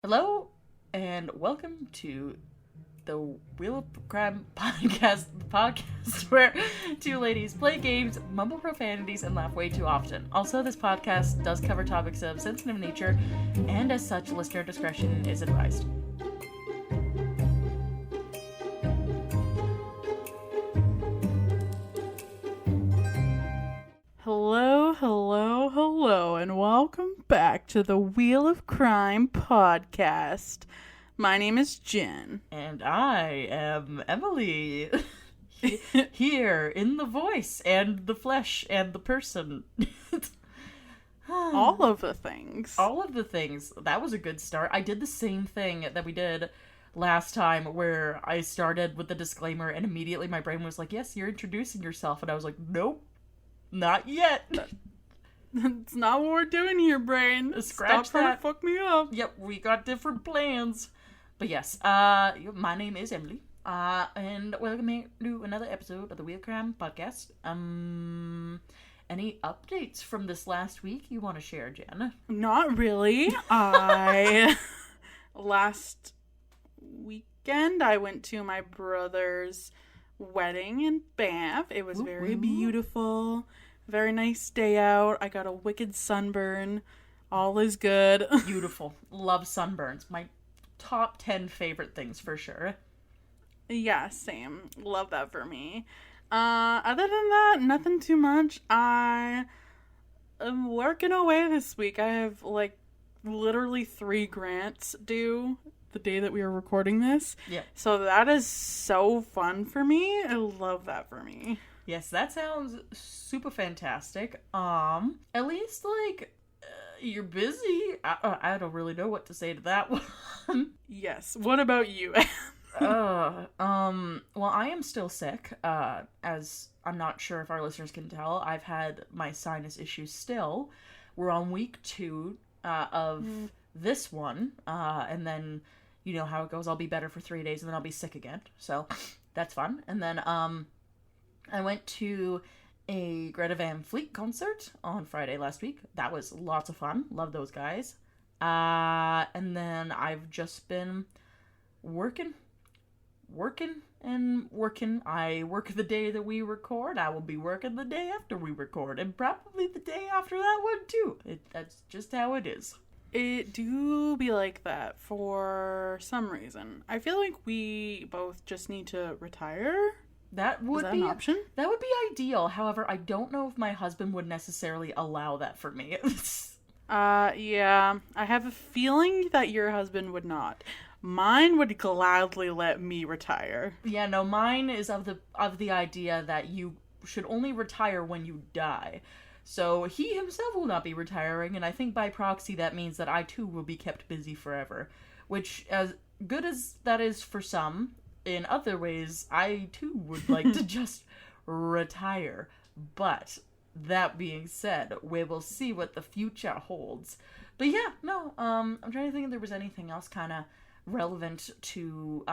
Hello, and welcome to the Wheel of Crime podcast, the podcast where two ladies play games, mumble profanities, and laugh way too often. Also, this podcast does cover topics of sensitive nature, and as such, listener discretion is advised. Hello, and welcome back to the Wheel of Crime podcast. My name is Jen. And I am Emily. Here in the voice, and the flesh, and the person. All of the things. All of the things. That was a good start. I did the same thing that we did last time, where I started with the disclaimer, and immediately my brain was like, yes, you're introducing yourself. And I was like, nope, not yet. It's not what we're doing here, brain. Scratch Stop trying that. to fuck me up. Yep, we got different plans. But yes, my name is Emily. And welcome to another episode of the Wheel of Crime podcast. Any updates from this last week you want to share, Jen? Not really. Last weekend, I went to my brother's wedding in Banff. It was very beautiful. Very nice day out. I got a wicked sunburn. All is good. Beautiful. Love sunburns. My top 10 favorite things for sure. Yeah, same. Love that for me. Other than that, nothing too much. I am working away this week. I have literally 3 grants due the day that we are recording this. Yeah. So that is so fun for me. I love that for me. Yes, that sounds super fantastic. At least you're busy. I don't really know what to say to that one. Yes. What about you? Well, I am still sick. As I'm not sure if our listeners can tell, I've had my sinus issues still. We're on week 2 of this one, and then you know how it goes. I'll be better for 3 days, and then I'll be sick again. So that's fun. And then I went to a Greta Van Fleet concert on Friday last week. That was lots of fun. Love those guys. And then I've just been working. I work the day that we record. I will be working the day after we record, and probably the day after that one too. That's just how it is. It do be like that for some reason. I feel like we both just need to retire. That would Is that be an option? That would be ideal. However, I don't know if my husband would necessarily allow that for me. Yeah. I have a feeling that your husband would not. Mine would gladly let me retire. Yeah, no, mine is of the idea that you should only retire when you die. So he himself will not be retiring, and I think by proxy that means that I too will be kept busy forever. Which, as good as that is for some, in other ways, I too would like to just retire. But that being said, we will see what the future holds. But yeah, no, I'm trying to think if there was anything else kind of relevant to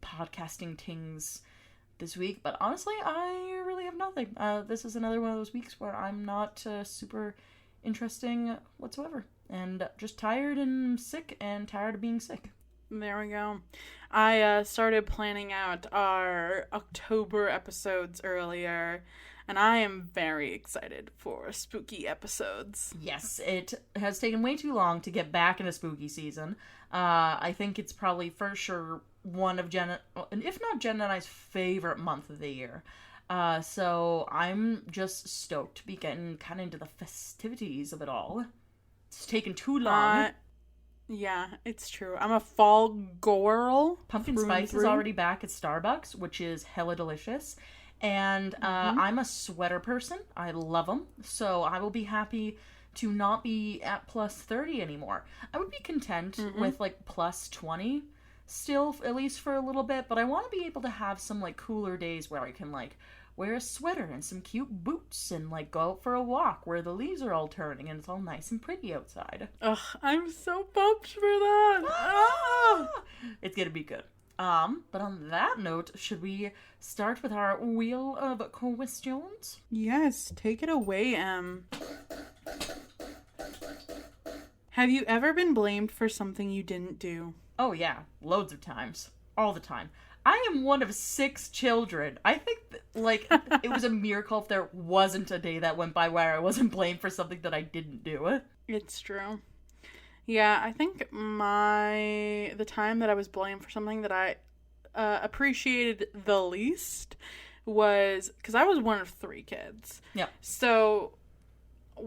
podcasting things this week. But honestly, I really have nothing. This is another one of those weeks where I'm not super interesting whatsoever. And just tired and sick and tired of being sick. There we go. I started planning out our October episodes earlier, and I am very excited for spooky episodes. Yes, it has taken way too long to get back into spooky season. I think it's probably for sure one of Jen, if not Jen and I's favorite month of the year. So I'm just stoked to be getting kind of into the festivities of it all. It's taken too long. Yeah, it's true. I'm a fall girl. Pumpkin spice is already back at Starbucks, which is hella delicious. And I'm a sweater person. I love them. So I will be happy to not be at plus 30 anymore. I would be content with plus 20 still, at least for a little bit. But I want to be able to have some cooler days where I can wear a sweater and some cute boots and go out for a walk where the leaves are all turning and it's all nice and pretty outside. Ugh, I'm so pumped for that. It's gonna be good. But on that note, should we start with our wheel of questions? Yes, take it away, Em. Have you ever been blamed for something you didn't do? Oh, yeah. Loads of times. All the time. I am one of 6 children. I think, it was a miracle if there wasn't a day that went by where I wasn't blamed for something that I didn't do. It's true. Yeah, I think the time that I was blamed for something that I appreciated the least was, because I was one of 3 kids. Yeah. So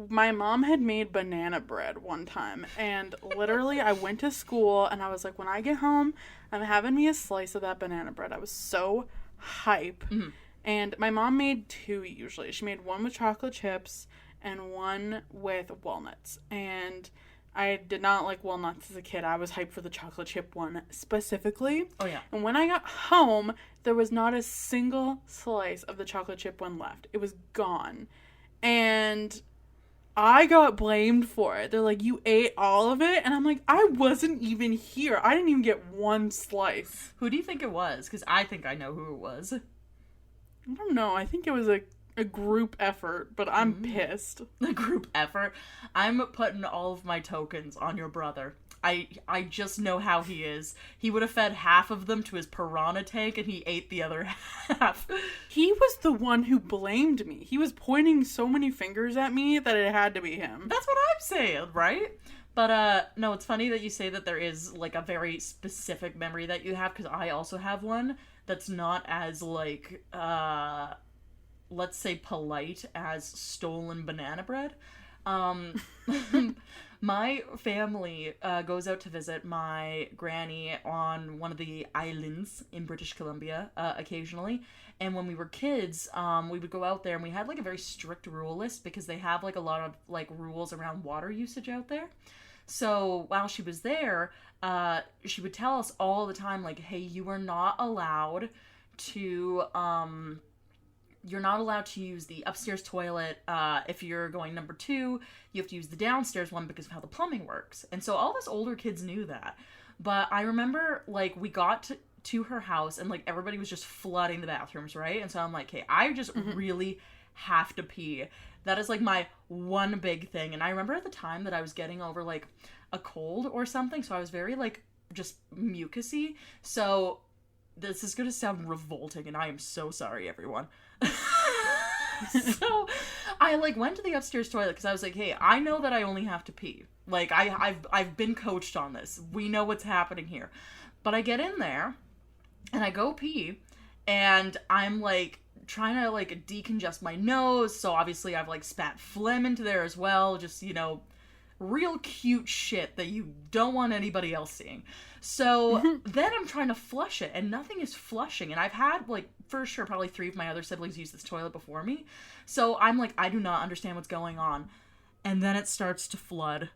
my mom had made banana bread one time, and literally I went to school and I was like, when I get home, I'm having me a slice of that banana bread. I was so hype. Mm-hmm. And my mom made 2 usually. She made one with chocolate chips and one with walnuts. And I did not like walnuts as a kid. I was hyped for the chocolate chip one specifically. Oh, yeah. And when I got home, there was not a single slice of the chocolate chip one left. It was gone. And I got blamed for it. They're like, you ate all of it? And I'm like, I wasn't even here. I didn't even get one slice. Who do you think it was? Because I think I know who it was. I don't know. I think it was a group effort, but I'm pissed. A group effort? I'm putting all of my tokens on your brother. I just know how he is. He would have fed half of them to his piranha tank, and he ate the other half. He was the one who blamed me. He was pointing so many fingers at me that it had to be him. That's what I'm saying, right? But, no, it's funny that you say that there is, a very specific memory that you have, because I also have one that's not as, let's say polite as stolen banana bread. My family goes out to visit my granny on one of the islands in British Columbia occasionally. And when we were kids, we would go out there and we had a very strict rule list because they have a lot of rules around water usage out there. So while she was there, she would tell us all the time, hey, you are not allowed to you're not allowed to use the upstairs toilet. If you're going number 2, you have to use the downstairs one because of how the plumbing works. And so all of us older kids knew that. But I remember, we got to her house and, everybody was just flooding the bathrooms, right? And so I'm like, hey, I just really have to pee. That is, my one big thing. And I remember at the time that I was getting over, a cold or something. So I was very, just mucusy. So this is going to sound revolting, and I am so sorry, everyone. So I went to the upstairs toilet because I was like, hey, I know that I only have to pee. I've been coached on this. We know what's happening here. But I get in there and I go pee and I'm trying to decongest my nose. So obviously I've spat phlegm into there as well. Just, real cute shit that you don't want anybody else seeing. So then I'm trying to flush it and nothing is flushing. And I've had for sure probably 3 of my other siblings use this toilet before me. So I'm I do not understand what's going on. And then it starts to flood.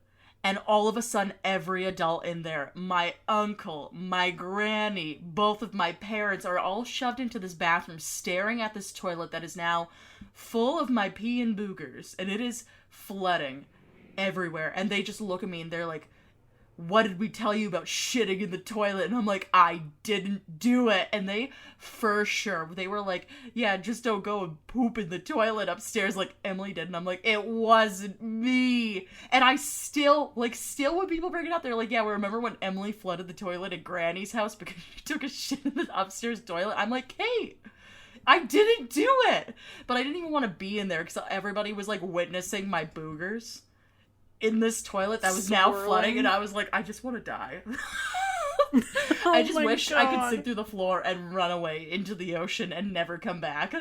And all of a sudden, every adult in there, my uncle, my granny, both of my parents are all shoved into this bathroom staring at this toilet that is now full of my pee and boogers. And it is flooding everywhere. And they just look at me and they're like, what did we tell you about shitting in the toilet? And I'm like, I didn't do it. And they, for sure, they were like, yeah, just don't go and poop in the toilet upstairs like Emily did. And I'm like, it wasn't me. And I still when people bring it up, they're like, yeah, well, remember when Emily flooded the toilet at Granny's house because she took a shit in the upstairs toilet? I'm like, hey, I didn't do it. But I didn't even want to be in there because everybody was witnessing my boogers in this toilet that was now flooding, and I was like, I just want to die. I just wish I could sink through the floor and run away into the ocean and never come back.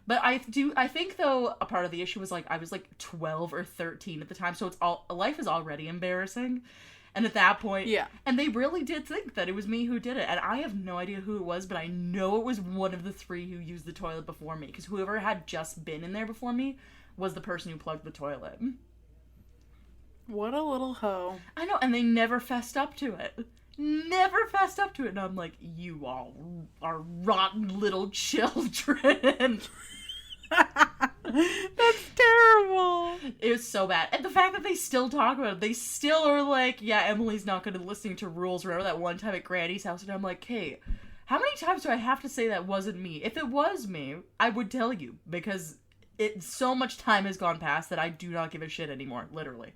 But I think though a part of the issue was I was 12 or 13 at the time, so life is already embarrassing. And at that point, yeah. And they really did think that it was me who did it. And I have no idea who it was, but I know it was one of the 3 who used the toilet before me, because whoever had just been in there before me was the person who plugged the toilet. What a little hoe. I know, and they never fessed up to it. Never fessed up to it. And I'm like, you all are rotten little children. That's terrible. It was so bad. And the fact that they still talk about it, they still are like, yeah, Emily's not going to listen to rules. Remember that one time at Granny's house? And I'm like, hey, how many times do I have to say that wasn't me? If it was me, I would tell you, because so much time has gone past that I do not give a shit anymore, literally.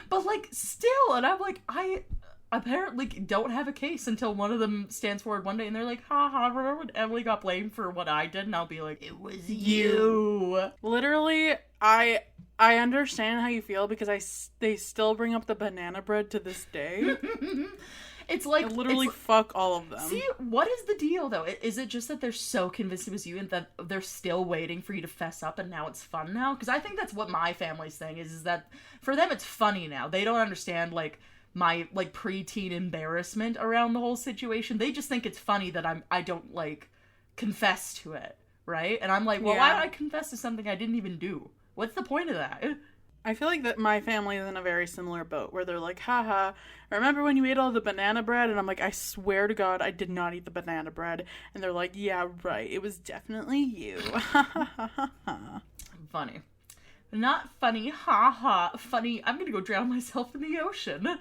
But, like, still, and I'm like, I apparently don't have a case until one of them stands forward one day and they're like, haha, remember when Emily got blamed for what I did? And I'll be like, it was you. Literally, I understand how you feel because they still bring up the banana bread to this day. It's like... literally fuck all of them. See, what is the deal, though? Is it just that they're so convinced it was you and that they're still waiting for you to fess up and now it's fun now? Because I think that's what my family's thing is that for them it's funny now. They don't understand, like, my, like, preteen embarrassment around the whole situation. They just think it's funny that I don't, like, confess to it, right? And I'm like, well, why did I confess to something I didn't even do? What's the point of that? I feel like that my family is in a very similar boat where they're like, haha, remember when you ate all the banana bread? And I'm like, I swear to God, I did not eat the banana bread. And they're like, yeah, right. It was definitely you. Funny. Not funny. Ha ha. Funny. I'm gonna go drown myself in the ocean.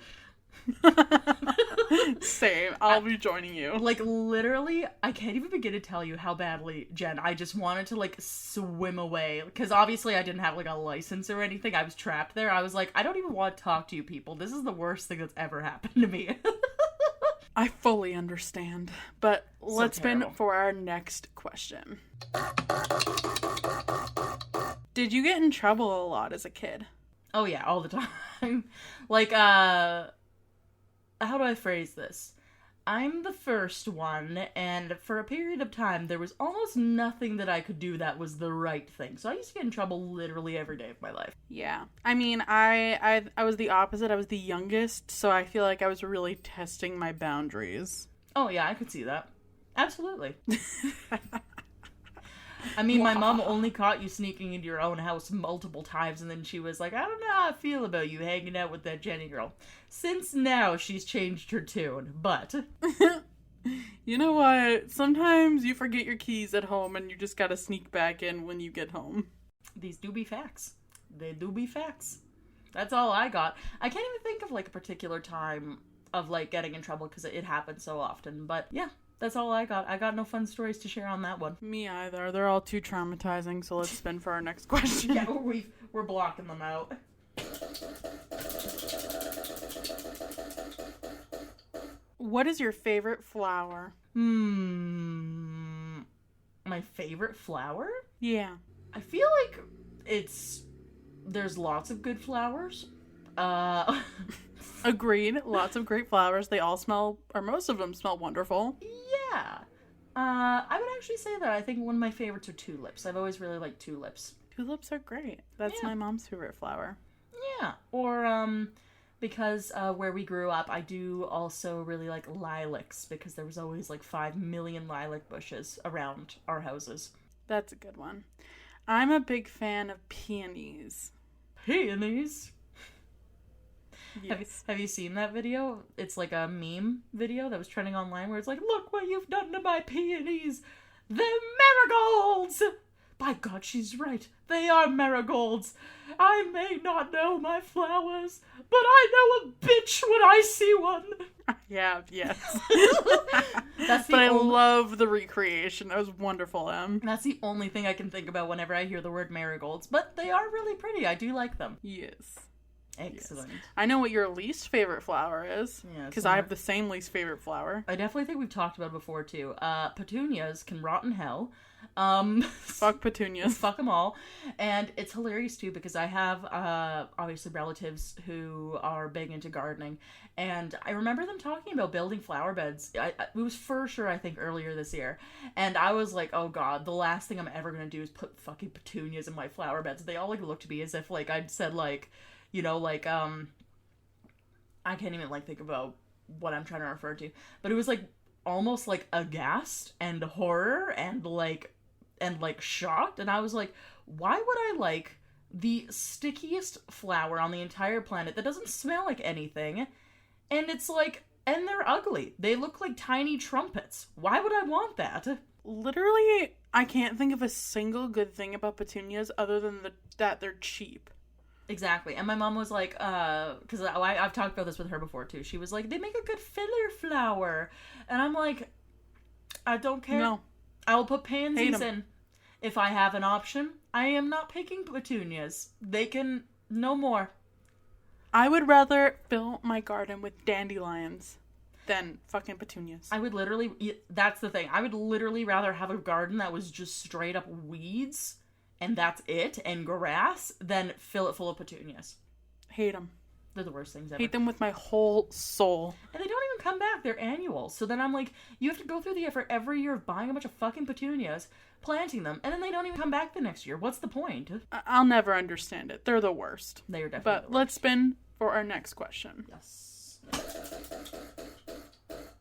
Same. I'll be joining you. Like, literally, I can't even begin to tell you how badly, Jen, I just wanted to, like, swim away. Because obviously I didn't have, like, a license or anything. I was trapped there. I was like, I don't even want to talk to you people. This is the worst thing that's ever happened to me. I fully understand. But let's spin for our next question. Did you get in trouble a lot as a kid? Oh, yeah, all the time. Like, how do I phrase this? I'm the first one, and for a period of time, there was almost nothing that I could do that was the right thing. So I used to get in trouble literally every day of my life. Yeah. I mean, I was the opposite. I was the youngest, so I feel like I was really testing my boundaries. Oh, yeah, I could see that. Absolutely. I mean, my mom only caught you sneaking into your own house multiple times, and then she was like, I don't know how I feel about you hanging out with that Jenny girl. Since now, she's changed her tune, but... You know what? Sometimes you forget your keys at home, and you just gotta sneak back in when you get home. These do be facts. They do be facts. That's all I got. I can't even think of, like, a particular time of, like, getting in trouble, because it happens so often, but yeah. That's all I got. I got no fun stories to share on that one. Me either. They're all too traumatizing, so let's spin for our next question. Yeah, we're blocking them out. What is your favorite flower? My favorite flower? Yeah. I feel like there's lots of good flowers. Agreed. Lots of great flowers. They all smell, or most of them smell wonderful. Yeah. I would actually say that I think one of my favorites are tulips. I've always really liked tulips. Tulips are great. That's my mom's favorite flower. Yeah. Or, because where we grew up, I do also really like lilacs because there was always like 5 million lilac bushes around our houses. That's a good one. I'm a big fan of peonies. Peonies? Yes. Have you seen that video? It's like a meme video that was trending online where it's like, look what you've done to my peonies. They're marigolds. By God, she's right. They are marigolds. I may not know my flowers, but I know a bitch when I see one. Yeah, yes. I love the recreation. That was wonderful, Em. That's the only thing I can think about whenever I hear the word marigolds, but they are really pretty. I do like them. Yes. Excellent. Yes. I know what your least favorite flower is. Yeah, because I have the same least favorite flower. I definitely think we've talked about it before, too. Petunias can rot in hell. Fuck petunias. Fuck them all. And it's hilarious, too, because I have, obviously, relatives who are big into gardening. And I remember them talking about building flower beds. It was for sure, I think, earlier this year. And I was like, oh, God, the last thing I'm ever going to do is put fucking petunias in my flower beds. They all, like, looked at me as if, like, I'd said, like... You know, like, I can't even, like, think about what I'm trying to refer to. But it was, like, almost, like, aghast and horror and, like, shocked. And I was like, why would I like the stickiest flower on the entire planet that doesn't smell like anything? And it's, like, and they're ugly. They look like tiny trumpets. Why would I want that? Literally, I can't think of a single good thing about petunias other than that they're cheap. Exactly. And my mom was like, because I've talked about this with her before, too. She was like, they make a good filler flower. And I'm like, I don't care. No. I will put pansies in. If I have an option, I am not picking petunias. They can No more. I would rather fill my garden with dandelions than fucking petunias. That's the thing. I would literally rather have a garden that was just straight up weeds, and that's it, and grass, than fill it full of petunias. Hate them. They're the worst things ever. Hate them with my whole soul. And they don't even come back. They're annual. So then I'm like, you have to go through the effort every year of buying a bunch of fucking petunias, planting them, and then they don't even come back the next year. What's the point? I'll never understand it. They're the worst. They are definitely But the worst. let's spin for our next question. Yes.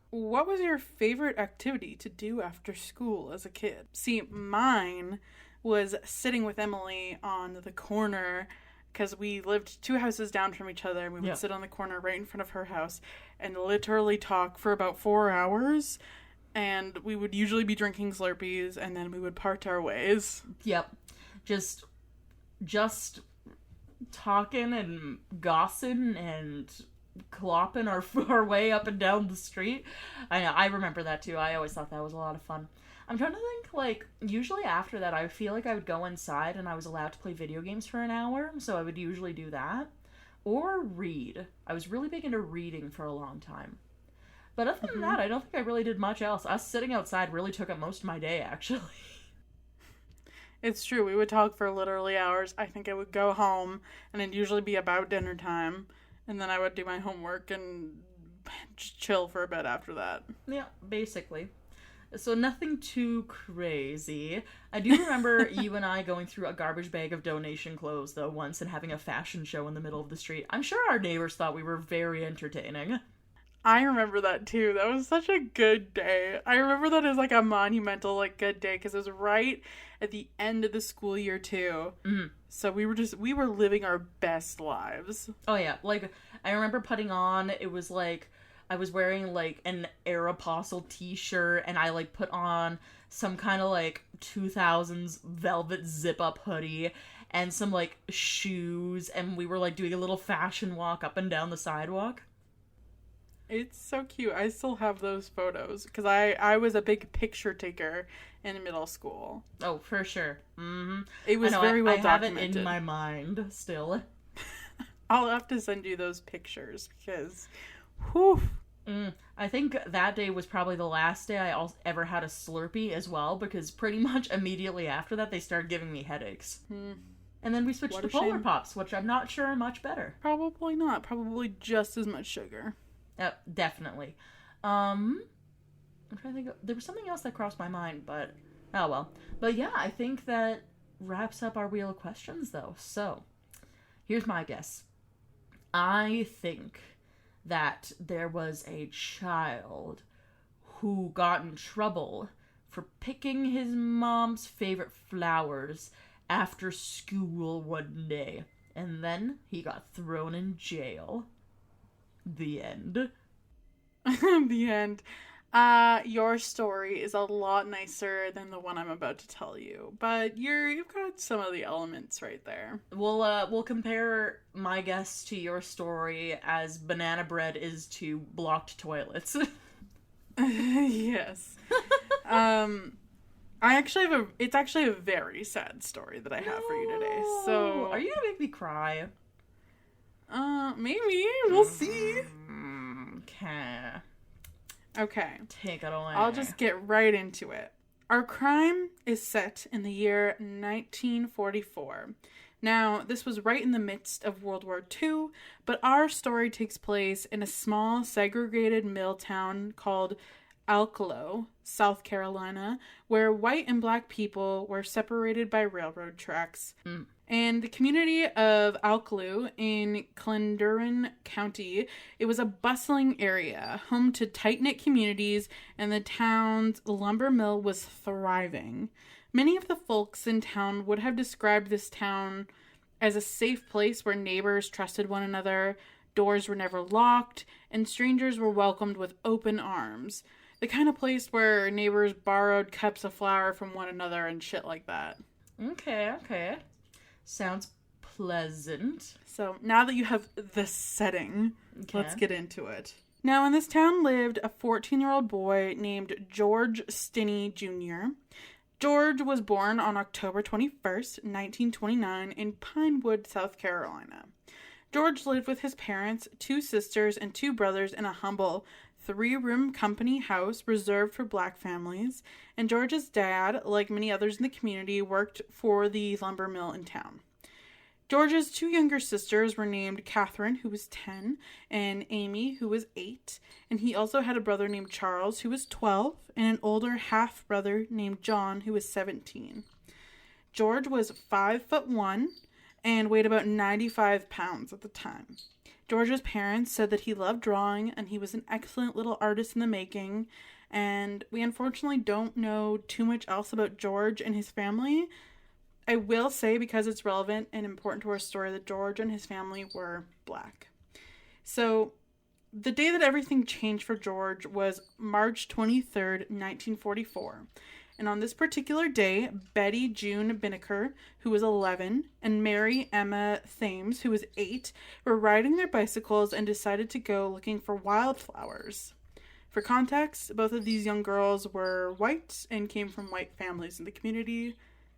What was your favorite activity to do after school as a kid? See, mine was sitting with Emily on the corner because we lived 2 houses down from each other, and we would sit on the corner right in front of her house and literally talk for about 4 hours, and we would usually be drinking Slurpees, and then we would part our ways. Yep. Just talking and gossiping and clopping our way up and down the street. I know, I remember that too. I always thought that was a lot of fun. I'm trying to think, like, usually after that, I feel like I would go inside and I was allowed to play video games for an hour, so I would usually do that. Or read. I was really big into reading for a long time. But other than that, I don't think I really did much else. Us sitting outside really took up most of my day, actually. It's true. We would talk for literally hours. I think I would go home, and it'd usually be about dinner time, and then I would do my homework and just chill for a bit after that. Yeah, basically. So nothing too crazy. I do remember you and I going through a garbage bag of donation clothes, though, once, and having a fashion show in the middle of the street. I'm sure our neighbors thought we were very entertaining. I remember that, too. That was such a good day. I remember that as, like, a monumental, like, good day, because it was right at the end of the school year, too. Mm-hmm. So we were living our best lives. Oh, yeah. Like, I remember putting on, it was, like, I was wearing, like, an Aeropostale t-shirt, and I, like, put on some kind of, like, 2000s velvet zip-up hoodie, and some, like, shoes, and we were, like, doing a little fashion walk up and down the sidewalk. It's so cute. I still have those photos, because I was a big picture taker in middle school. Oh, for sure. Mm-hmm. It was very well documented. I have it in my mind, still. I'll have to send you those pictures, because... whew. I think that day was probably the last day I ever had a Slurpee as well, because pretty much immediately after that they started giving me headaches. And then we switched to Polar Pops, which I'm not sure are much better. Probably not. Probably just as much sugar. Definitely. I'm trying to think there was something else that crossed my mind, but oh well. But yeah, I think that wraps up our wheel of questions, though. So, here's my guess. I think that there was a child who got in trouble for picking his mom's favorite flowers after school one day. And then he got thrown in jail. The end. The end. Your story is a lot nicer than the one I'm about to tell you, but you've got some of the elements right there. We'll compare my guess to your story as banana bread is to blocked toilets. Yes. It's actually a very sad story that I have for you today. So, are you gonna make me cry? Maybe. We'll see. Okay. Take it away. I'll just get right into it. Our crime is set in the year 1944. Now, this was right in the midst of World War II, but our story takes place in a small, segregated mill town called Alcalo, South Carolina, where white and black people were separated by railroad tracks. And the community of Alcalo in Clarendon County, it was a bustling area, home to tight-knit communities, and the town's lumber mill was thriving. Many of the folks in town would have described this town as a safe place where neighbors trusted one another, doors were never locked, and strangers were welcomed with open arms. The kind of place where neighbors borrowed cups of flour from one another and shit like that. Okay. Sounds pleasant. So, now that you have the setting, let's get into it. Now, in this town lived a 14-year-old boy named George Stinney Jr. George was born on October 21st, 1929 in Pinewood, South Carolina. George lived with his parents, 2 sisters, and 2 brothers in a humble 3-room company house reserved for black families, and George's dad, like many others in the community, worked for the lumber mill in town. George's 2 younger sisters were named Catherine, who was 10, and Amy, who was 8, and he also had a brother named Charles, who was 12, and an older half-brother named John, who was 17. George was 5'1" and weighed about 95 pounds at the time. George's parents said that he loved drawing and he was an excellent little artist in the making, and we unfortunately don't know too much else about George and his family. I will say, because it's relevant and important to our story, that George and his family were black. So, the day that everything changed for George was March 23rd, 1944. And on this particular day, Betty June Binnicker, who was 11, and Mary Emma Thames, who was 8, were riding their bicycles and decided to go looking for wildflowers. For context, both of these young girls were white and came from white families in the community,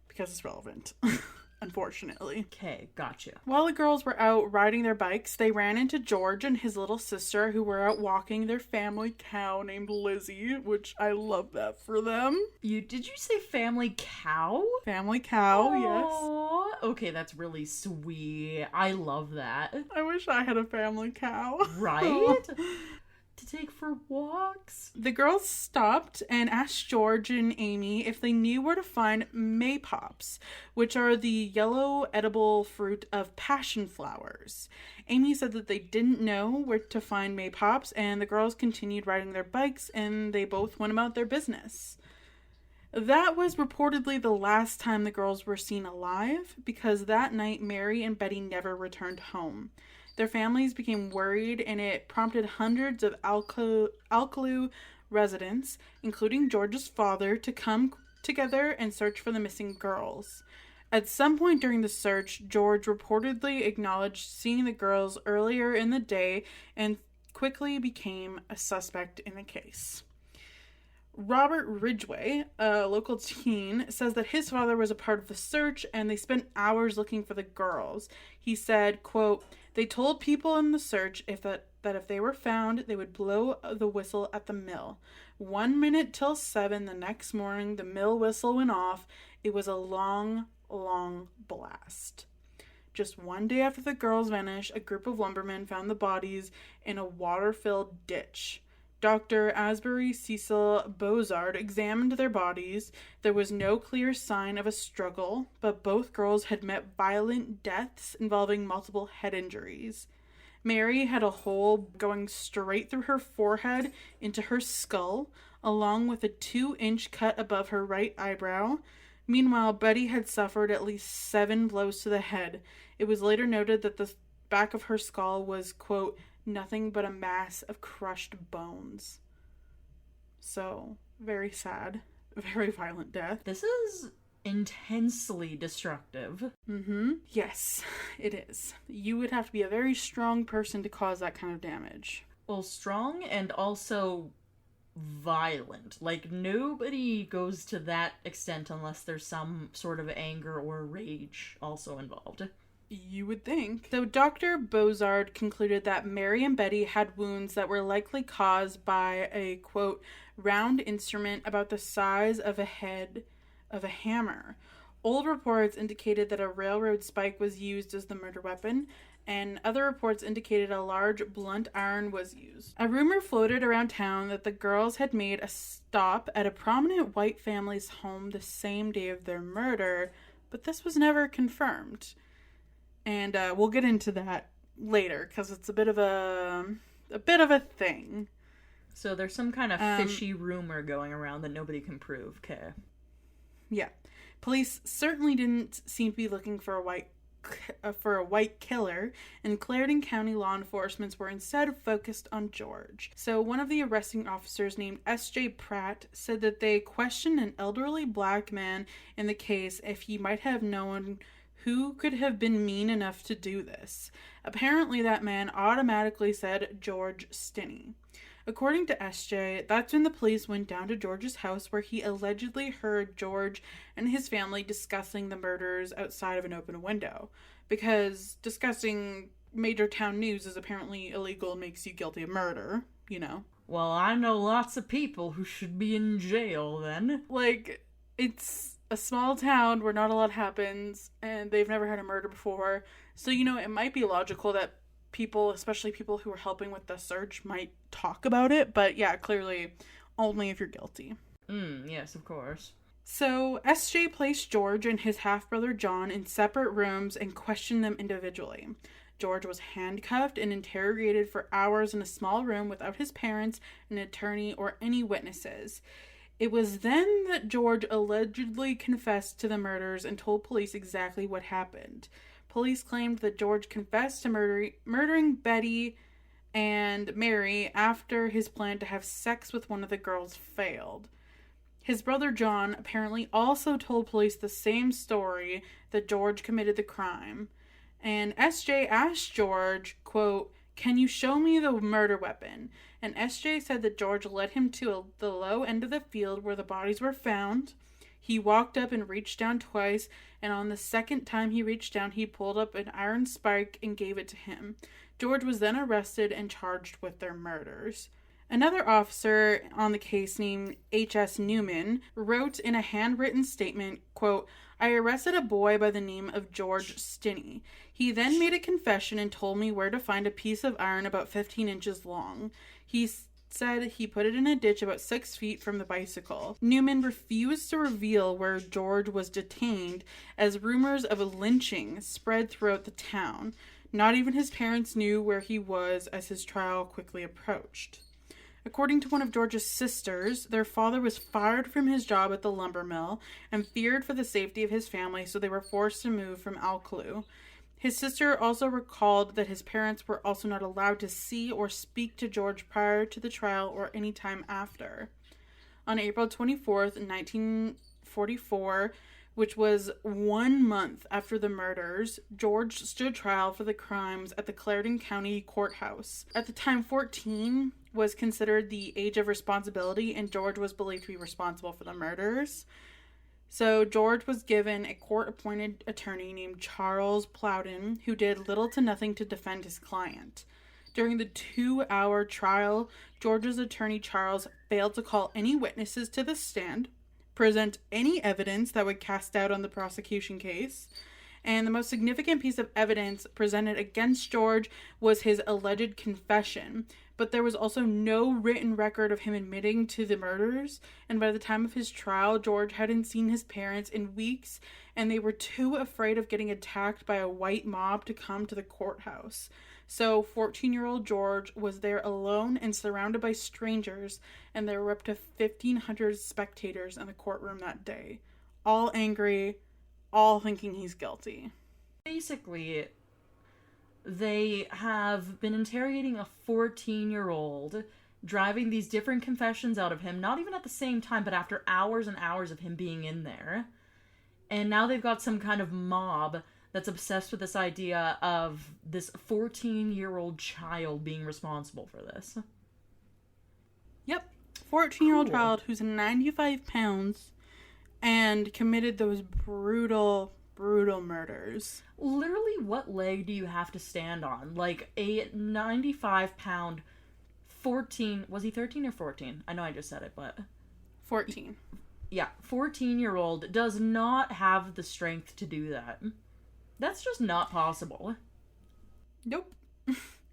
because it's relevant, unfortunately. Okay, gotcha. While the girls were out riding their bikes, they ran into George and his little sister, who were out walking their family cow named Lizzie, which I love that for them. Did you say family cow? Family cow, Aww. Yes. Okay, that's really sweet. I love that. I wish I had a family cow. Right? To take for walks. The girls stopped and asked George and Amy if they knew where to find maypops, which are the yellow edible fruit of passion flowers. Amy said that they didn't know where to find maypops, and the girls continued riding their bikes, and they both went about their business. That was reportedly the last time the girls were seen alive, because that night Mary and Betty never returned home. Their families became worried, and it prompted hundreds of Alcaloo residents, including George's father, to come together and search for the missing girls. At some point during the search, George reportedly acknowledged seeing the girls earlier in the day and quickly became a suspect in the case. Robert Ridgway, a local teen, says that his father was a part of the search and they spent hours looking for the girls. He said, quote, "They told people in the search that if they were found, they would blow the whistle at the mill. 1 minute till 7 the next morning, the mill whistle went off. It was a long, long blast." Just 1 day after the girls vanished, a group of lumbermen found the bodies in a water-filled ditch. Dr. Asbury Cecil Bozard examined their bodies. There was no clear sign of a struggle, but both girls had met violent deaths involving multiple head injuries. Mary had a hole going straight through her forehead into her skull, along with a 2-inch cut above her right eyebrow. Meanwhile, Betty had suffered at least 7 blows to the head. It was later noted that the back of her skull was, quote, "nothing but a mass of crushed bones." So, very sad. Very violent death. This is intensely destructive. Yes, it is. You would have to be a very strong person to cause that kind of damage. Well, strong and also violent. Like, nobody goes to that extent unless there's some sort of anger or rage also involved. You would think. So Dr. Bozard concluded that Mary and Betty had wounds that were likely caused by a, quote, round instrument about the size of a head of a hammer. Old reports indicated that a railroad spike was used as the murder weapon, and other reports indicated a large blunt iron was used. A rumor floated around town that the girls had made a stop at a prominent white family's home the same day of their murder, but this was never confirmed. And we'll get into that later because it's a bit of a thing. So there's some kind of fishy rumor going around that nobody can prove. Okay. Yeah, police certainly didn't seem to be looking for a white killer, and Clarendon County law enforcement were instead focused on George. So one of the arresting officers named S.J. Pratt said that they questioned an elderly black man in the case if he might have known who could have been mean enough to do this. Apparently that man automatically said George Stinney. According to SJ, that's when the police went down to George's house where he allegedly heard George and his family discussing the murders outside of an open window. Because discussing major town news is apparently illegal and makes you guilty of murder, you know. Well, I know lots of people who should be in jail then. Like, it's a small town where not a lot happens, and they've never had a murder before. So, you know, it might be logical that people, especially people who are helping with the search, might talk about it. But yeah, clearly only if you're guilty. Yes, of course. So, SJ placed George and his half-brother John in separate rooms and questioned them individually. George was handcuffed and interrogated for hours in a small room without his parents, an attorney, or any witnesses. It was then that George allegedly confessed to the murders and told police exactly what happened. Police claimed that George confessed to murdering Betty and Mary after his plan to have sex with one of the girls failed. His brother John apparently also told police the same story, that George committed the crime. And SJ asked George, quote, "Can you show me the murder weapon?" And SJ said that George led him to the low end of the field where the bodies were found. He walked up and reached down twice, and on the second time he reached down, he pulled up an iron spike and gave it to him. George was then arrested and charged with their murders. Another officer on the case named H.S. Newman wrote in a handwritten statement, quote, "I arrested a boy by the name of George Stinney. He then made a confession and told me where to find a piece of iron about 15 inches long. He said he put it in a ditch about 6 feet from the bicycle." Newman refused to reveal where George was detained as rumors of a lynching spread throughout the town. Not even his parents knew where he was as his trial quickly approached. According to one of George's sisters, their father was fired from his job at the lumber mill and feared for the safety of his family, so they were forced to move from Alclue. His sister also recalled that his parents were also not allowed to see or speak to George prior to the trial or any time after. On April 24th, 1944, which was 1 month after the murders, George stood trial for the crimes at the Clarendon County Courthouse. At the time, 14 was considered the age of responsibility, and George was believed to be responsible for the murders. So George was given a court-appointed attorney named Charles Plowden, who did little to nothing to defend his client. During the 2-hour trial, George's attorney Charles failed to call any witnesses to the stand, present any evidence that would cast doubt on the prosecution case, and the most significant piece of evidence presented against George was his alleged confession, but there was also no written record of him admitting to the murders, and by the time of his trial, George hadn't seen his parents in weeks, and they were too afraid of getting attacked by a white mob to come to the courthouse. So 14-year-old George was there alone and surrounded by strangers, and there were up to 1,500 spectators in the courtroom that day, all angry, all thinking he's guilty. Basically, they have been interrogating a 14-year-old, driving these different confessions out of him, not even at the same time, but after hours and hours of him being in there. And now they've got some kind of mob that's obsessed with this idea of this 14-year-old child being responsible for this. Yep. 14-year-old Cool. child who's 95 pounds and committed those brutal murders. Literally, what leg do you have to stand on? Like, a 95-pound 14... Was he 13 or 14? I know I just said it, but... 14. Yeah, 14-year-old does not have the strength to do that. That's just not possible. Nope.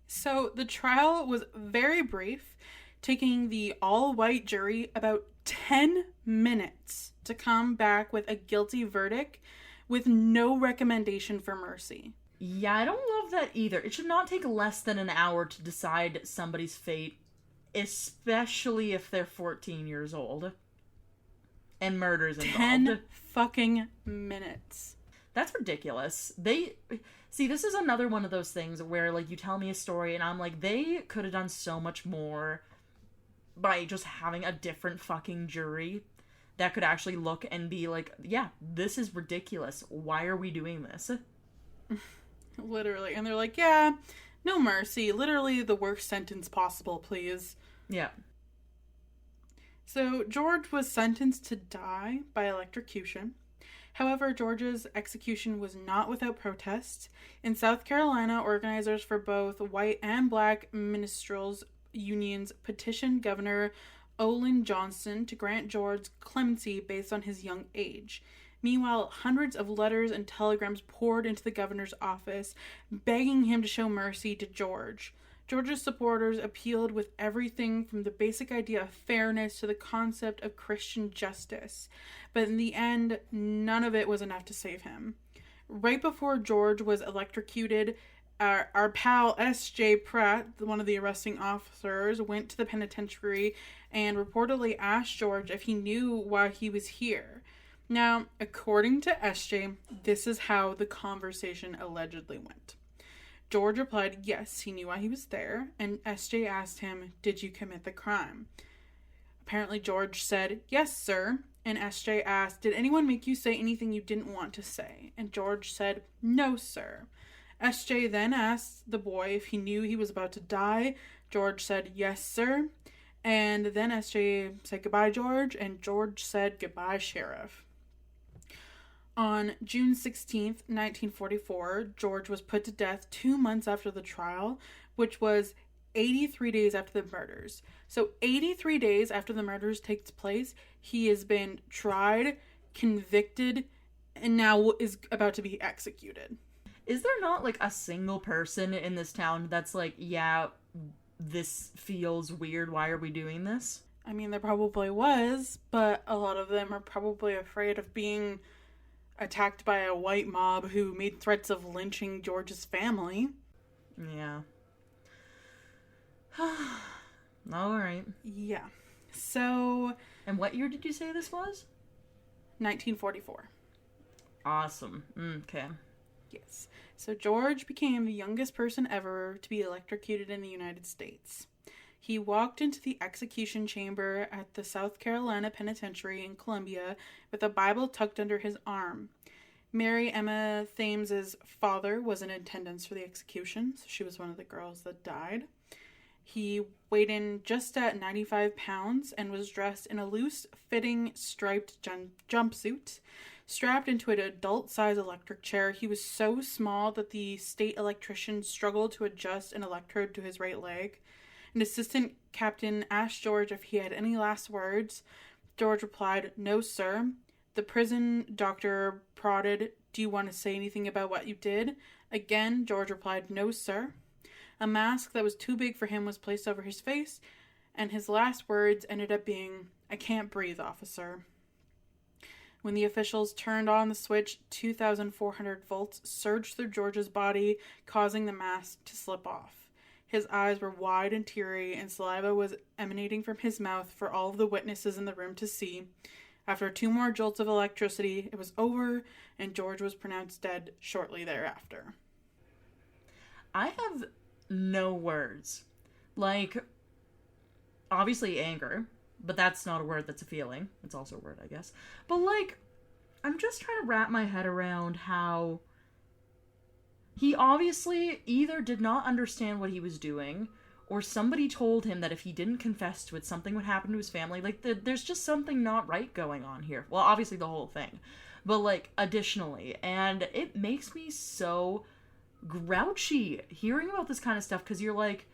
So the trial was very brief, taking the all-white jury about 10 minutes to come back with a guilty verdict with no recommendation for mercy. Yeah, I don't love that either. It should not take less than an hour to decide somebody's fate, especially if they're 14 years old. And murder's involved. 10 fucking minutes. That's ridiculous. See, this is another one of those things where, like, you tell me a story and I'm like, they could have done so much more by just having a different fucking jury that could actually look and be like, yeah, this is ridiculous. Why are we doing this? Literally. And they're like, yeah, no mercy. Literally the worst sentence possible, please. Yeah. So George was sentenced to die by electrocution. However, George's execution was not without protest. In South Carolina, organizers for both white and black minstrels unions petitioned Governor Olin Johnston to grant George clemency based on his young age. Meanwhile, hundreds of letters and telegrams poured into the governor's office, begging him to show mercy to George. George's supporters appealed with everything from the basic idea of fairness to the concept of Christian justice. But in the end, none of it was enough to save him. Right before George was electrocuted, our pal S.J. Pratt, one of the arresting officers, went to the penitentiary and reportedly asked George if he knew why he was here. Now, according to S.J., this is how the conversation allegedly went. George replied, yes, he knew why he was there, and S.J. asked him, did you commit the crime? Apparently, George said, yes, sir, and S.J. asked, did anyone make you say anything you didn't want to say? And George said, no, sir. S.J. then asked the boy if he knew he was about to die. George said, yes, sir. And then S.J. said, goodbye, George, and George said, goodbye, Sheriff. On June 16th, 1944, George was put to death 2 months after the trial, which was 83 days after the murders. So 83 days after the murders takes place, he has been tried, convicted, and now is about to be executed. Is there not, like, a single person in this town that's like, yeah, this feels weird, why are we doing this? I mean, there probably was, but a lot of them are probably afraid of being attacked by a white mob who made threats of lynching George's family. Yeah. Alright. Yeah. So... And what year did you say this was? 1944. Awesome. Okay. Yes. So George became the youngest person ever to be electrocuted in the United States. He walked into the execution chamber at the South Carolina Penitentiary in Columbia with a Bible tucked under his arm. Mary Emma Thames's father was in attendance for the execution, so she was one of the girls that died. He weighed in just at 95 pounds and was dressed in a loose-fitting striped jumpsuit. Strapped into an adult-size electric chair, he was so small that the state electrician struggled to adjust an electrode to his right leg. An assistant captain asked George if he had any last words. George replied, no, sir. The prison doctor prodded, do you want to say anything about what you did? Again, George replied, no, sir. A mask that was too big for him was placed over his face, and his last words ended up being, I can't breathe, officer. When the officials turned on the switch, 2,400 volts surged through George's body, causing the mask to slip off. His eyes were wide and teary, and saliva was emanating from his mouth for all of the witnesses in the room to see. After 2 more jolts of electricity, it was over, and George was pronounced dead shortly thereafter. I have no words. Like, obviously anger, but that's not a word, that's a feeling. It's also a word, I guess. But, like, I'm just trying to wrap my head around how he obviously either did not understand what he was doing, or somebody told him that if he didn't confess to it, something would happen to his family. Like, there's just something not right going on here. Well, obviously the whole thing. But, like, additionally. And it makes me so grouchy hearing about this kind of stuff, because you're like,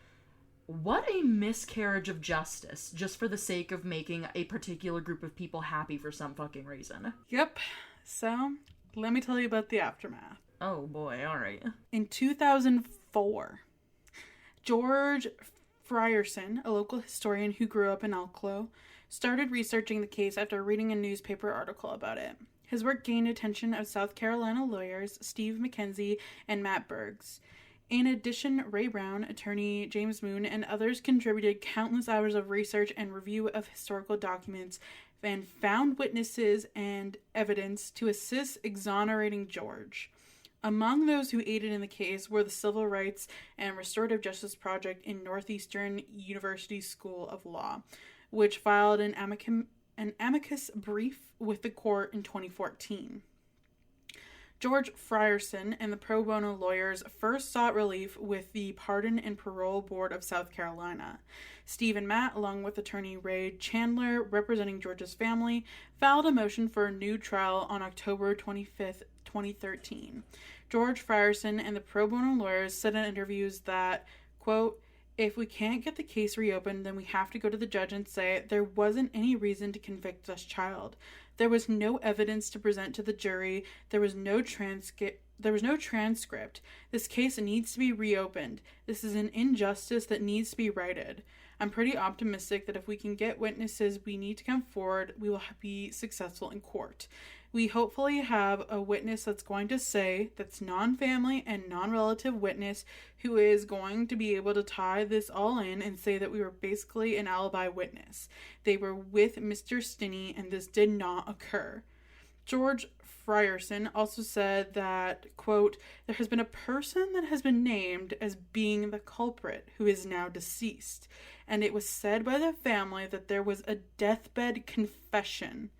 what a miscarriage of justice, just for the sake of making a particular group of people happy for some fucking reason. Yep. So, let me tell you about the aftermath. Oh boy, alright. In 2004, George Frierson, a local historian who grew up in Alclo, started researching the case after reading a newspaper article about it. His work gained attention of South Carolina lawyers Steve McKenzie and Matt Bergs. In addition, Ray Brown, attorney James Moon, and others contributed countless hours of research and review of historical documents and found witnesses and evidence to assist exonerating George. Among those who aided in the case were the Civil Rights and Restorative Justice Project in Northeastern University School of Law, which filed an amicus brief with the court in 2014. George Frierson and the pro bono lawyers first sought relief with the Pardon and Parole Board of South Carolina. Steve and Matt, along with attorney Ray Chandler, representing George's family, filed a motion for a new trial on October 25th, 2013. George Frierson and the pro bono lawyers said in interviews that, quote, "If we can't get the case reopened, then we have to go to the judge and say there wasn't any reason to convict this child. There was no evidence to present to the jury. There was no transcript. This case needs to be reopened. This is an injustice that needs to be righted. I'm pretty optimistic that if we can get witnesses we need to come forward, we will be successful in court. We hopefully have a witness that's going to say, that's non-family and non-relative witness, who is going to be able to tie this all in and say that we were basically an alibi witness. They were with Mr. Stinney and this did not occur." George Frierson also said that, quote, "There has been a person that has been named as being the culprit who is now deceased, and it was said by the family that there was a deathbed confession."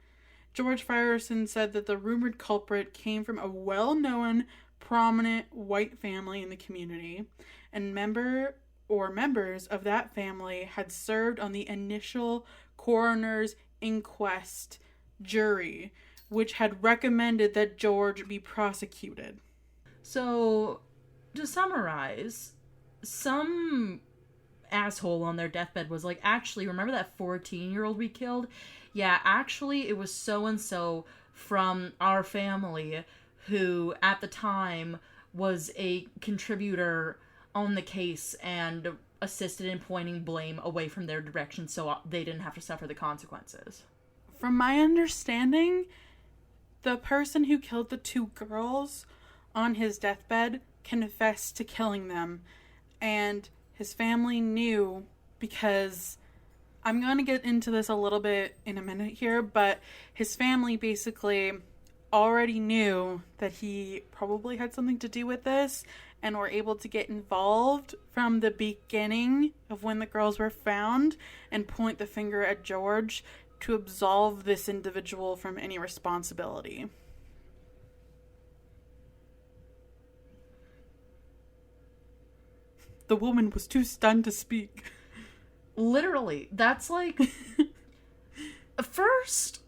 George Frierson said that the rumored culprit came from a well-known, prominent white family in the community, and members of that family had served on the initial coroner's inquest jury, which had recommended that George be prosecuted. So, to summarize, some asshole on their deathbed was like, actually, remember that 14-year-old we killed? Yeah, actually, it was so-and-so from our family who, at the time, was a contributor on the case and assisted in pointing blame away from their direction so they didn't have to suffer the consequences. From my understanding, the person who killed the 2 girls on his deathbed confessed to killing them, and his family knew because... I'm going to get into this a little bit in a minute here, but his family basically already knew that he probably had something to do with this and were able to get involved from the beginning of when the girls were found and point the finger at George to absolve this individual from any responsibility. The woman was too stunned to speak. Literally, that's like... First,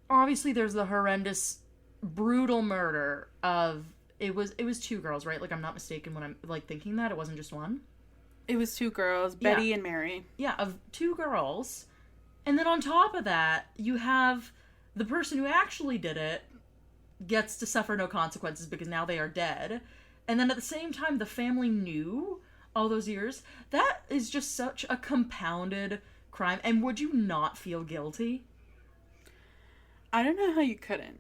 obviously there's the horrendous, brutal murder of... It was 2 girls, right? Like, I'm not mistaken when I'm, like, thinking that. It wasn't just one. It was 2 girls, Betty and Mary. Yeah, of 2 girls. And then on top of that, you have the person who actually did it gets to suffer no consequences because now they are dead. And then at the same time, the family knew... all those years. That is just such a compounded crime. And would you not feel guilty? I don't know how you couldn't.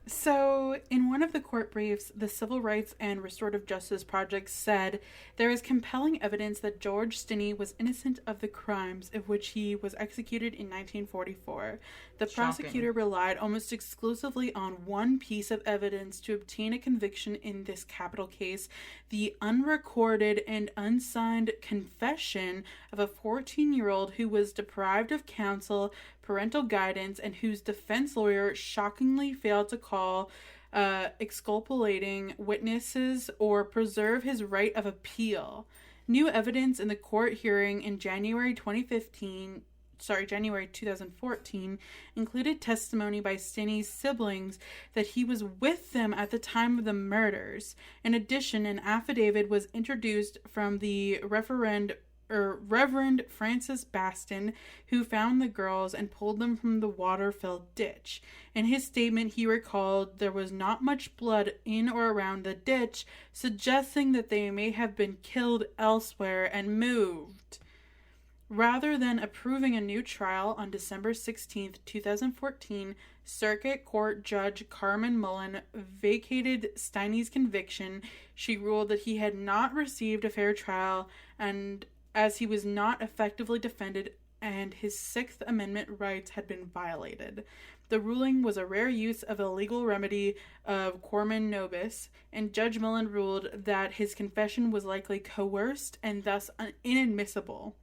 So, in one of the court briefs, the Civil Rights and Restorative Justice Project said there is compelling evidence that George Stinney was innocent of the crimes of which he was executed in 1944. The prosecutor relied almost exclusively on one piece of evidence to obtain a conviction in this capital case, the unrecorded and unsigned confession of a 14-year-old who was deprived of counsel, parental guidance, and whose defense lawyer shockingly failed to call exculpating witnesses or preserve his right of appeal. New evidence in the court hearing in January 2014 included testimony by Stinney's siblings that he was with them at the time of the murders. In addition, an affidavit was introduced from the Reverend Francis Baston, who found the girls and pulled them from the water-filled ditch. In his statement, he recalled there was not much blood in or around the ditch, suggesting that they may have been killed elsewhere and moved. Rather than approving a new trial on December 16, 2014, Circuit Court Judge Carmen Mullen vacated Stinney's conviction. She ruled that he had not received a fair trial and as he was not effectively defended and his Sixth Amendment rights had been violated. The ruling was a rare use of a legal remedy of quorum nobis, and Judge Mullen ruled that his confession was likely coerced and thus inadmissible.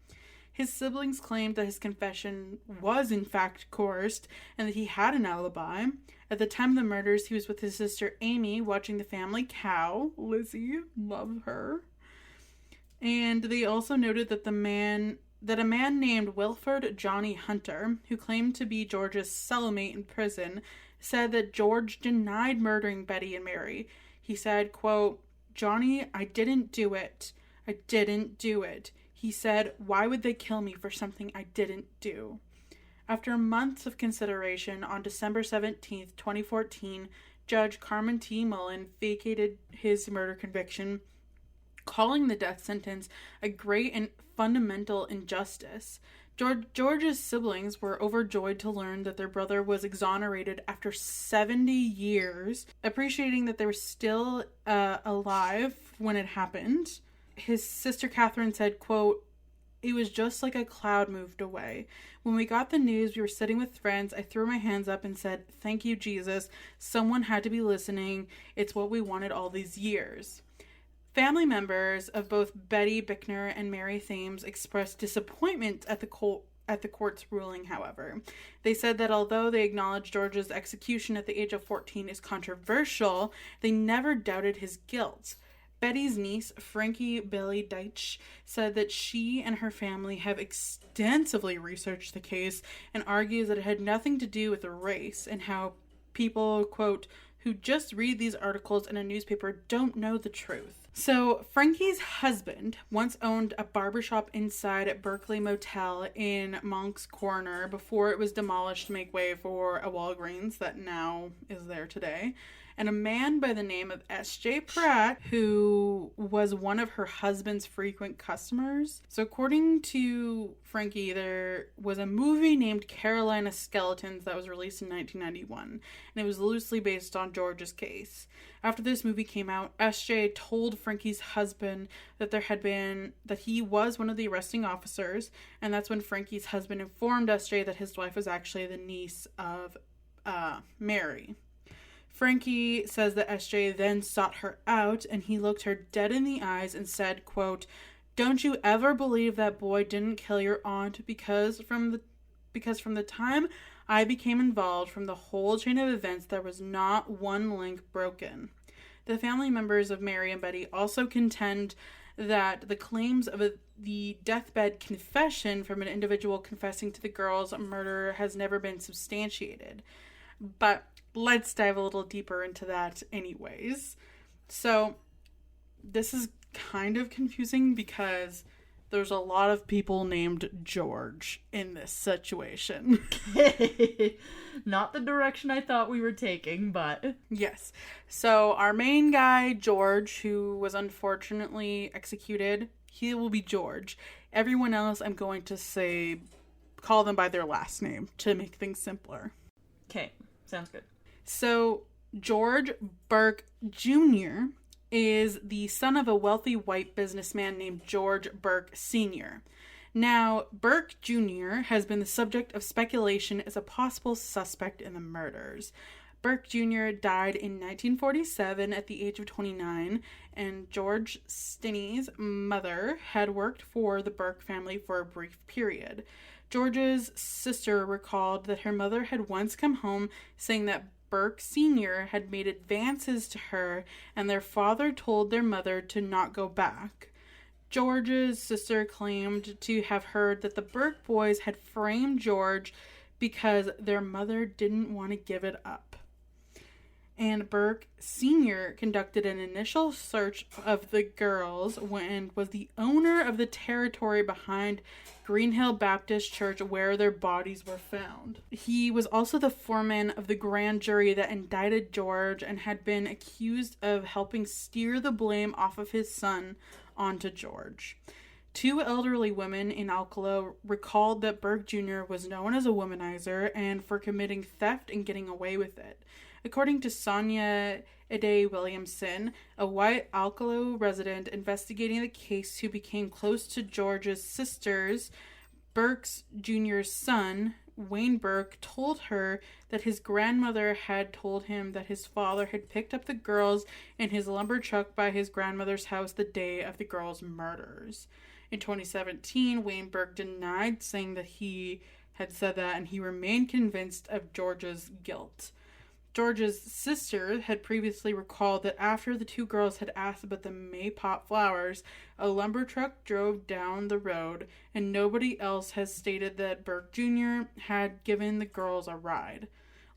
His siblings claimed that his confession was in fact coerced and that he had an alibi. At the time of the murders, he was with his sister Amy watching the family cow. Lizzie, love her. And they also noted that a man named Wilford Johnny Hunter, who claimed to be George's cellmate in prison, said that George denied murdering Betty and Mary. He said, quote, "Johnny, I didn't do it. I didn't do it." He said, "Why would they kill me for something I didn't do?" After months of consideration, on December 17th, 2014, Judge Carmen T. Mullen vacated his murder conviction, calling the death sentence a great and fundamental injustice. George's siblings were overjoyed to learn that their brother was exonerated after 70 years, appreciating that they were still alive when it happened. His sister Catherine said, quote, "It was just like a cloud moved away. When we got the news, we were sitting with friends. I threw my hands up and said, 'Thank you, Jesus. Someone had to be listening. It's what we wanted all these years.'" Family members of both Betty Bickner and Mary Thames expressed disappointment at the court's ruling, however. They said that although they acknowledged George's execution at the age of 14 is controversial, they never doubted his guilt. Betty's niece, Frankie Billy Deitch, said that she and her family have extensively researched the case and argues that it had nothing to do with race and how people, quote, "who just read these articles in a newspaper don't know the truth." So, Frankie's husband once owned a barbershop inside at Berkeley Motel in Monk's Corner before it was demolished to make way for a Walgreens that now is there today. And a man by the name of S.J. Pratt, who was one of her husband's frequent customers. So according to Frankie, there was a movie named Carolina Skeletons that was released in 1991, and it was loosely based on George's case. After this movie came out, S.J. told Frankie's husband that he was one of the arresting officers, and that's when Frankie's husband informed S.J. that his wife was actually the niece of Mary. Frankie says that S.J. then sought her out, and he looked her dead in the eyes and said, quote, "Don't you ever believe that boy didn't kill your aunt because from the time I became involved, from the whole chain of events, there was not one link broken." The family members of Mary and Betty also contend that the claims of the deathbed confession from an individual confessing to the girl's murder has never been substantiated. But let's dive a little deeper into that anyways. So, this is kind of confusing because there's a lot of people named George in this situation. Not the direction I thought we were taking, but... Yes. So, our main guy, George, who was unfortunately executed, he will be George. Everyone else, I'm going to call them by their last name to make things simpler. Okay, sounds good. So, George Burke Jr. is the son of a wealthy white businessman named George Burke Sr. Now, Burke Jr. has been the subject of speculation as a possible suspect in the murders. Burke Jr. died in 1947 at the age of 29, and George Stinney's mother had worked for the Burke family for a brief period. George's sister recalled that her mother had once come home saying that Burke Sr. had made advances to her, and their father told their mother to not go back. George's sister claimed to have heard that the Burke boys had framed George because their mother didn't want to give it up. And Burke Sr. conducted an initial search of the girls and was the owner of the territory behind Greenhill Baptist Church where their bodies were found. He was also the foreman of the grand jury that indicted George and had been accused of helping steer the blame off of his son onto George. Two elderly women in Alcala recalled that Burke Jr. was known as a womanizer and for committing theft and getting away with it. According to Sonia Ade Williamson, a white Alcala resident investigating the case who became close to George's sisters, Burke's Jr.'s son, Wayne Burke, told her that his grandmother had told him that his father had picked up the girls in his lumber truck by his grandmother's house the day of the girls' murders. In 2017, Wayne Burke denied saying that he had said that, and he remained convinced of George's guilt. George's sister had previously recalled that after the two girls had asked about the Maypop flowers, a lumber truck drove down the road, and nobody else has stated that Burke Jr. had given the girls a ride.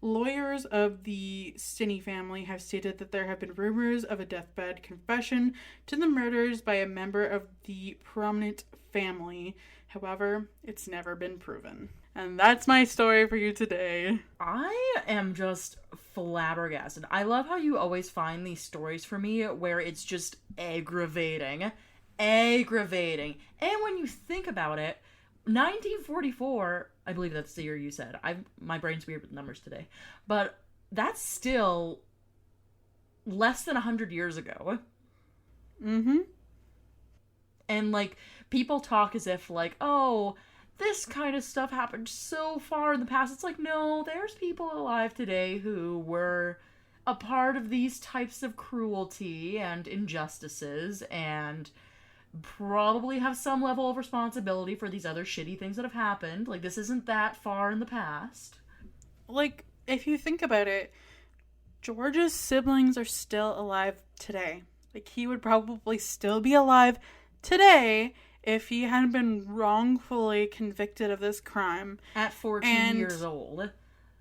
Lawyers of the Stinney family have stated that there have been rumors of a deathbed confession to the murders by a member of the prominent family. However, it's never been proven. And that's my story for you today. I am just flabbergasted. I love how you always find these stories for me where it's just aggravating. Aggravating. And when you think about it, 1944, I believe that's the year you said. My brain's weird with numbers today. But that's still less than 100 years ago. Mm-hmm. And, like, people talk as if, like, oh, this kind of stuff happened so far in the past. It's like, no, there's people alive today who were a part of these types of cruelty and injustices and probably have some level of responsibility for these other shitty things that have happened. Like, this isn't that far in the past. Like, if you think about it, George's siblings are still alive today. Like, he would probably still be alive today if he hadn't been wrongfully convicted of this crime. At 14 years old.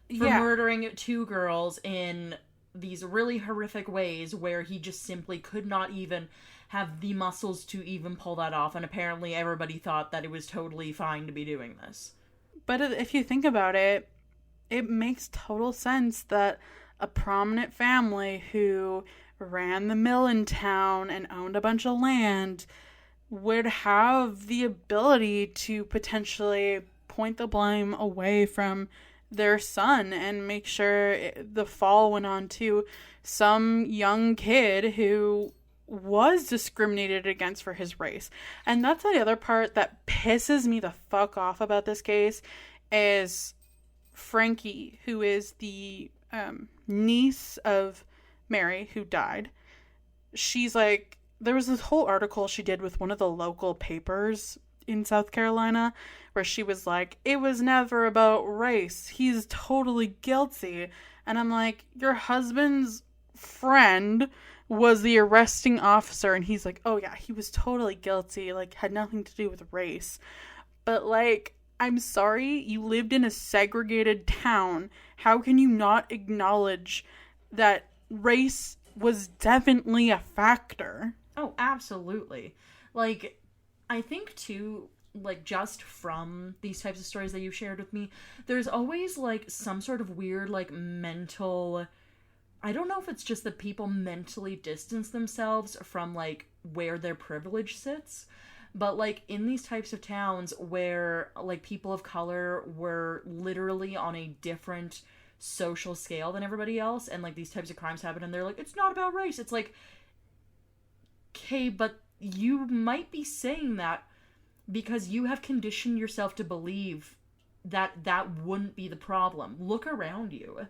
For murdering two girls in these really horrific ways where he just simply could not even have the muscles to even pull that off. And apparently everybody thought that it was totally fine to be doing this. But if you think about it, it makes total sense that a prominent family who ran the mill in town and owned a bunch of land would have the ability to potentially point the blame away from their son and make sure the fall went on to some young kid who was discriminated against for his race. And that's the other part that pisses me the fuck off about this case is Frankie, who is the niece of Mary, who died. She's like, there was this whole article she did with one of the local papers in South Carolina where she was like, it was never about race. He's totally guilty. And I'm like, your husband's friend was the arresting officer. And he's like, oh yeah, he was totally guilty. Like, had nothing to do with race. But like, I'm sorry, you lived in a segregated town. How can you not acknowledge that race was definitely a factor? Oh, absolutely. Like, I think, too, like, just from these types of stories that you shared with me, there's always, like, some sort of weird, like, mental... I don't know if it's just that people mentally distance themselves from, like, where their privilege sits, but, like, in these types of towns where, like, people of color were literally on a different social scale than everybody else, and, like, these types of crimes happen, and they're like, it's not about race. It's like... Okay, but you might be saying that because you have conditioned yourself to believe that that wouldn't be the problem. Look around you.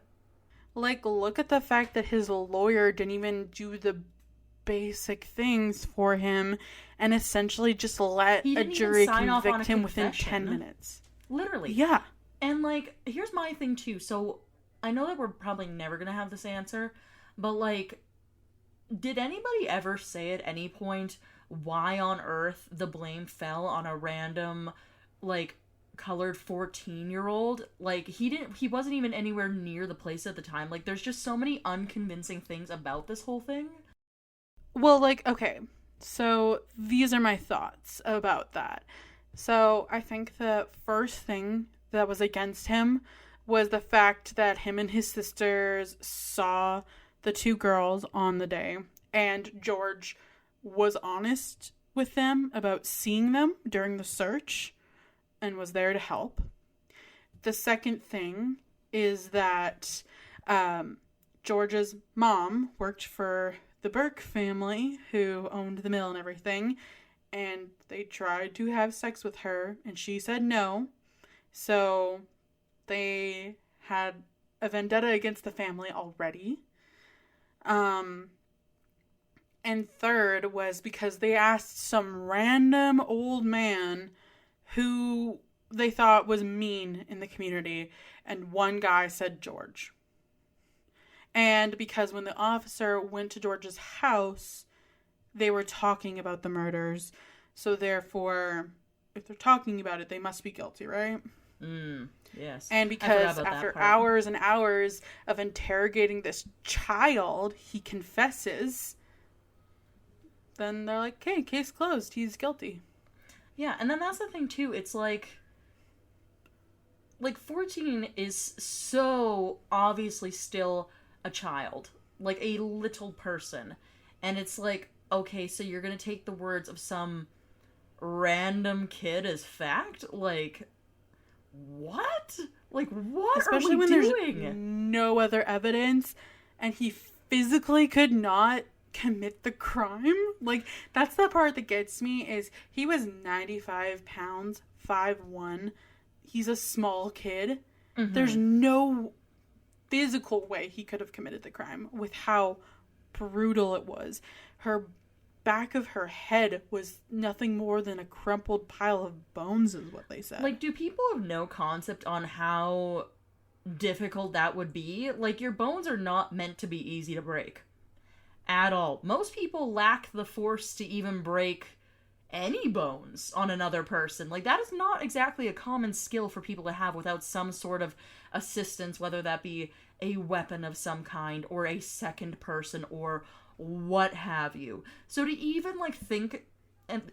Like, look at the fact that his lawyer didn't even do the basic things for him and essentially just let a jury convict him within 10 minutes. Literally. Yeah. And, like, here's my thing, too. So, I know that we're probably never going to have this answer, but, like... Did anybody ever say at any point why on earth the blame fell on a random, like, colored 14-year-old? Like, he wasn't even anywhere near the place at the time. Like, there's just so many unconvincing things about this whole thing. Well, like, okay, so these are my thoughts about that. So I think the first thing that was against him was the fact that him and his sisters saw the two girls on the day, and George was honest with them about seeing them during the search and was there to help. The second thing is that George's mom worked for the Burke family, who owned the mill and everything, and they tried to have sex with her, and she said no. So they had a vendetta against the family already. And third was because they asked some random old man who they thought was mean in the community, and one guy said George. And because when the officer went to George's house, they were talking about the murders, so therefore, if they're talking about it, they must be guilty, right? Yes. And because after hours and hours of interrogating this child, he confesses, then they're like, okay, case closed, he's guilty. Yeah, and then that's the thing, too. It's like 14 is so obviously still a child. Like, a little person. And it's like, okay, so you're gonna take the words of some random kid as fact? Like, what? Like, what Especially are we when doing? There's no other evidence, and he physically could not commit the crime. Like, that's the part that gets me, is he was 95 pounds, 5'1". He's a small kid. Mm-hmm. There's no physical way he could have committed the crime with how brutal it was. Her back of her head was nothing more than a crumpled pile of bones, is what they said. Like, do people have no concept on how difficult that would be? Like, your bones are not meant to be easy to break. At all. Most people lack the force to even break any bones on another person. Like, that is not exactly a common skill for people to have without some sort of assistance, whether that be a weapon of some kind, or a second person, or what have you. So to even, like, think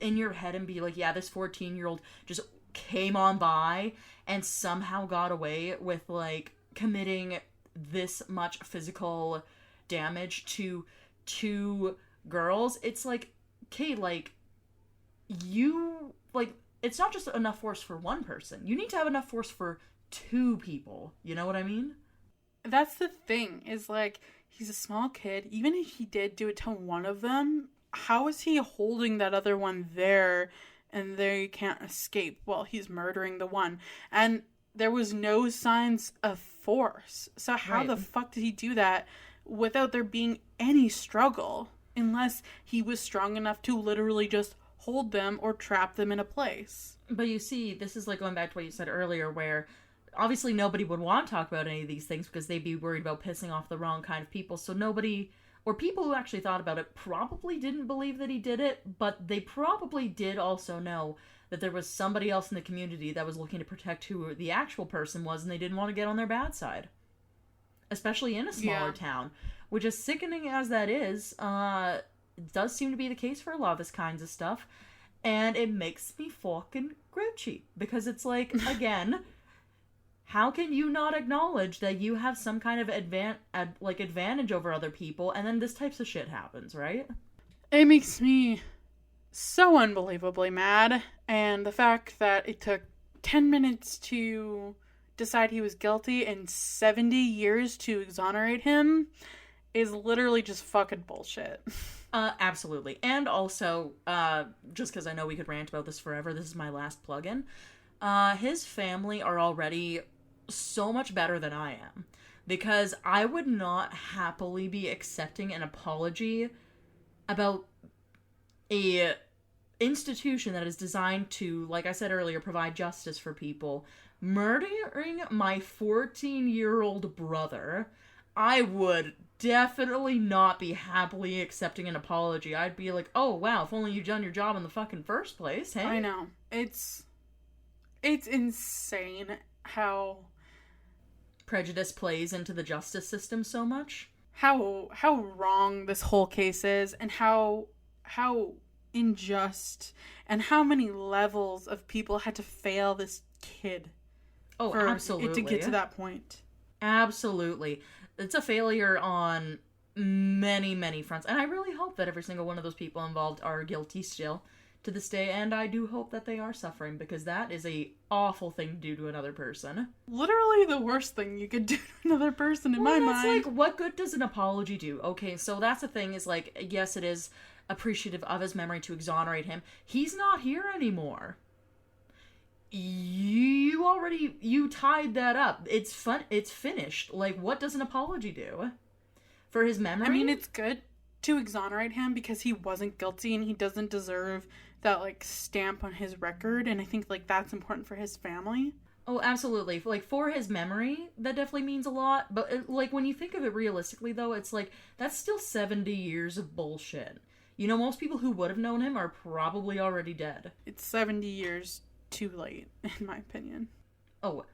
in your head and be like, yeah, this 14-year-old just came on by and somehow got away with, like, committing this much physical damage to 2 girls, it's like, okay, like, you, like, it's not just enough force for one person. You need to have enough force for 2 people. You know what I mean? That's the thing, is, like, he's a small kid. Even if he did do it to one of them, how is he holding that other one there and they can't escape while he's murdering the one? And there was no signs of force. So how the fuck did he do that without there being any struggle? Unless he was strong enough to literally just hold them or trap them in a place. But you see, this is like going back to what you said earlier, where obviously nobody would want to talk about any of these things because they'd be worried about pissing off the wrong kind of people. So nobody, or people who actually thought about it, probably didn't believe that he did it, but they probably did also know that there was somebody else in the community that was looking to protect who the actual person was, and they didn't want to get on their bad side. Especially in a smaller town. Which, as sickening as that is, it does seem to be the case for a lot of this kinds of stuff. And it makes me fucking grouchy. Because it's like, again, how can you not acknowledge that you have some kind of advantage over other people, and then this types of shit happens, right? It makes me so unbelievably mad. And the fact that it took 10 minutes to decide he was guilty and 70 years to exonerate him is literally just fucking bullshit. Absolutely. And also, just because I know we could rant about this forever, this is my last plug-in. His family are already so much better than I am. Because I would not happily be accepting an apology about a institution that is designed to, like I said earlier, provide justice for people. Murdering my 14-year-old brother, I would definitely not be happily accepting an apology. I'd be like, oh wow, if only you'd done your job in the fucking first place, hey? I know. It's insane how prejudice plays into the justice system so much. How wrong this whole case is, and how unjust, and how many levels of people had to fail this kid. Oh, for absolutely. It to get to that point. Absolutely. It's a failure on many, many fronts. And I really hope that every single one of those people involved are guilty still to this day. And I do hope that they are suffering, because that is a awful thing to do to another person. Literally the worst thing you could do to another person in my mind. It's like, what good does an apology do? Okay, so that's the thing, is like, yes, it is appreciative of his memory to exonerate him. He's not here anymore. You tied that up. It's fun. It's finished. Like, what does an apology do? For his memory? I mean, it's good. to exonerate him because he wasn't guilty and he doesn't deserve that, like, stamp on his record. And I think, like, that's important for his family. Oh, absolutely. Like, for his memory, that definitely means a lot. But, like, when you think of it realistically, though, it's like, that's still 70 years of bullshit. You know, most people who would have known him are probably already dead. It's 70 years too late, in my opinion. Oh,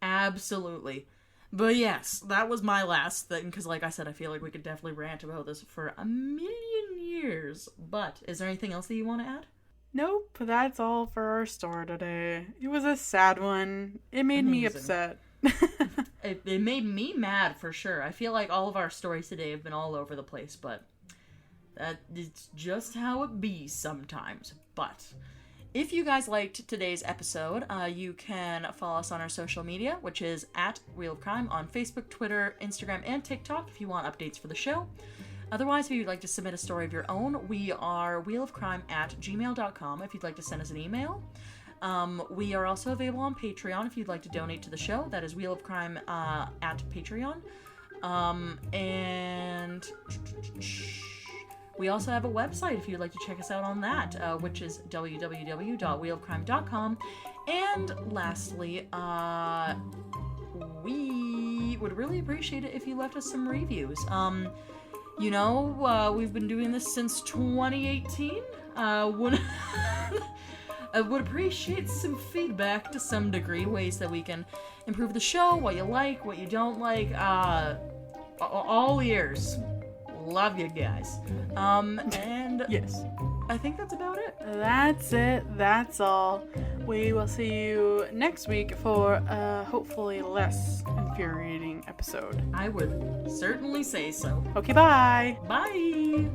absolutely. But yes, that was my last thing, because like I said, I feel like we could definitely rant about this for a million years. But, is there anything else that you want to add? Nope, that's all for our story today. It was a sad one. It made me upset. It made me mad, for sure. I feel like all of our stories today have been all over the place, but it's just how it be sometimes. But if you guys liked today's episode, you can follow us on our social media, which is at Wheel of Crime on Facebook, Twitter, Instagram, and TikTok if you want updates for the show. Otherwise, if you'd like to submit a story of your own, we are wheelofcrime@gmail.com if you'd like to send us an email. We are also available on Patreon if you'd like to donate to the show. That is Wheel of Crime at Patreon. And we also have a website if you'd like to check us out on that, which is www.wheelofcrime.com. And lastly, we would really appreciate it if you left us some reviews. You know, we've been doing this since 2018. I would appreciate some feedback to some degree, ways that we can improve the show, what you like, what you don't like, all ears. Love you guys. And yes, I think that's about it. That's it. That's all. We will see you next week for a hopefully less infuriating episode. I would certainly say so. Okay, bye. Bye.